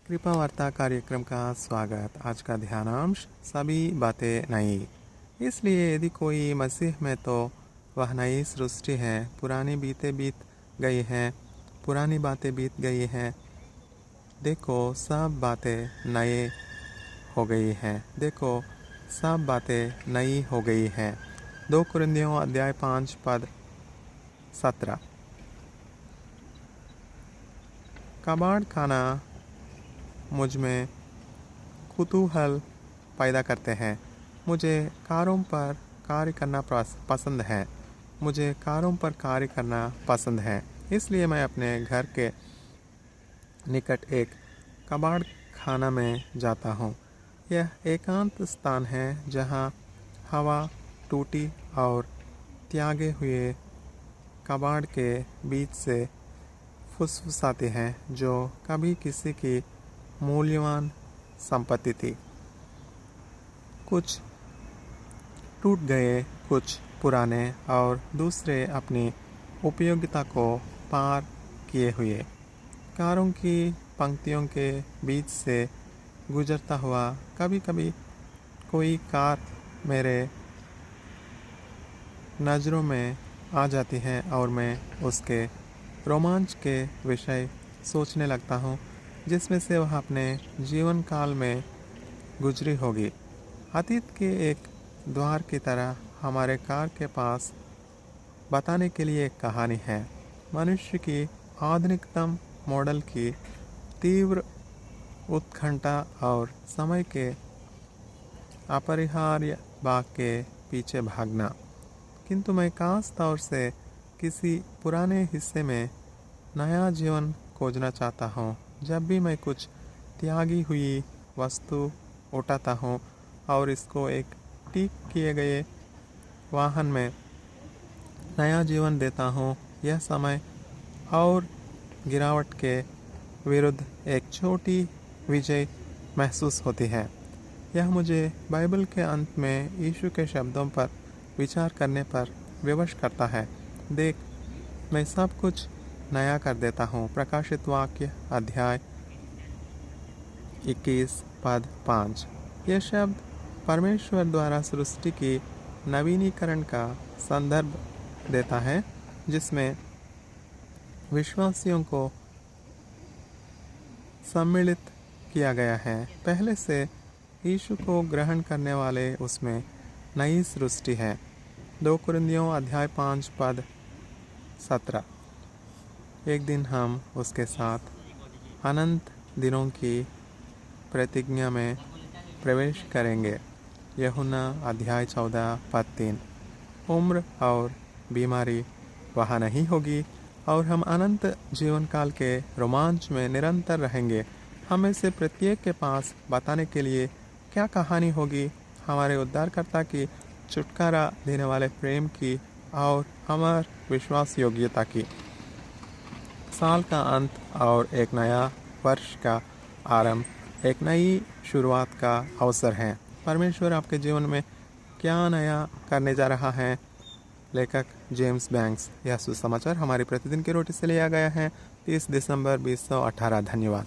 कृपा वार्ता कार्यक्रम का स्वागत। आज का ध्यानांश सभी बातें नई। इसलिए यदि कोई मसीह में तो वह नई सृष्टि है। पुरानी बीत गई हैं, पुरानी बातें बीत गई हैं, देखो सब बातें नए हो गई हैं। देखो सब बातें नई हो गई हैं। 2 कुरिन्थियों अध्याय 5 पद 17। कबाड़ खाना मुझ में कुतूहल पैदा करते हैं। मुझे कारों पर कार्य करना पसंद है। मुझे कारों पर कार्य करना पसंद है। इसलिए मैं अपने घर के निकट एक कबाड़ खाना में जाता हूँ। यह एकांत स्थान है जहाँ हवा टूटी और त्यागे हुए कबाड़ के बीच से फुसफुसाती हैं, जो कभी किसी की मूल्यवान संपत्ति थी। कुछ टूट गए, कुछ पुराने और दूसरे अपनी उपयोगिता को पार किए हुए। कारों की पंक्तियों के बीच से गुजरता हुआ कभी कभी कोई कार मेरे नज़रों में आ जाती है और मैं उसके रोमांच के विषय सोचने लगता हूँ, जिसमें से वह अपने जीवन काल में गुजरी होगी। अतीत के एक द्वार की तरह हमारे कार के पास बताने के लिए एक कहानी है। मनुष्य की आधुनिकतम मॉडल की तीव्र उत्कंठा और समय के अपरिहार्य भाग के पीछे भागना। किंतु मैं खास तौर से किसी पुराने हिस्से में नया जीवन खोजना चाहता हूँ। जब भी मैं कुछ त्यागी हुई वस्तु उठाता हूँ और इसको एक ठीक किए गए वाहन में नया जीवन देता हूँ, यह समय और गिरावट के विरुद्ध एक छोटी विजय महसूस होती है। यह मुझे बाइबल के अंत में यीशु के शब्दों पर विचार करने पर विवश करता है। देख, मैं सब कुछ नया कर देता हूँ। प्रकाशित वाक्य अध्याय 21 पद 5। यह शब्द परमेश्वर द्वारा सृष्टि की नवीनीकरण का संदर्भ देता है, जिसमें विश्वासियों को सम्मिलित किया गया है। पहले से यीशु को ग्रहण करने वाले उसमें नई सृष्टि है। 2 कुरिन्थियों अध्याय 5 पद 17। एक दिन हम उसके साथ अनंत दिनों की प्रतिज्ञा में प्रवेश करेंगे। यूहन्ना अध्याय 14 पद 3। उम्र और बीमारी वहाँ नहीं होगी और हम अनंत जीवन काल के रोमांच में निरंतर रहेंगे। हमें से प्रत्येक के पास बताने के लिए क्या कहानी होगी? हमारे उद्धारकर्ता की छुटकारा देने वाले प्रेम की और हमार विश्वास योग्यता की। साल का अंत और एक नया वर्ष का आरंभ एक नई शुरुआत का अवसर है। परमेश्वर आपके जीवन में क्या नया करने जा रहा है? लेखक जेम्स बैंक्स। यह सुसमाचार हमारी प्रतिदिन की रोटी से लिया गया है 30 दिसंबर 2018। धन्यवाद।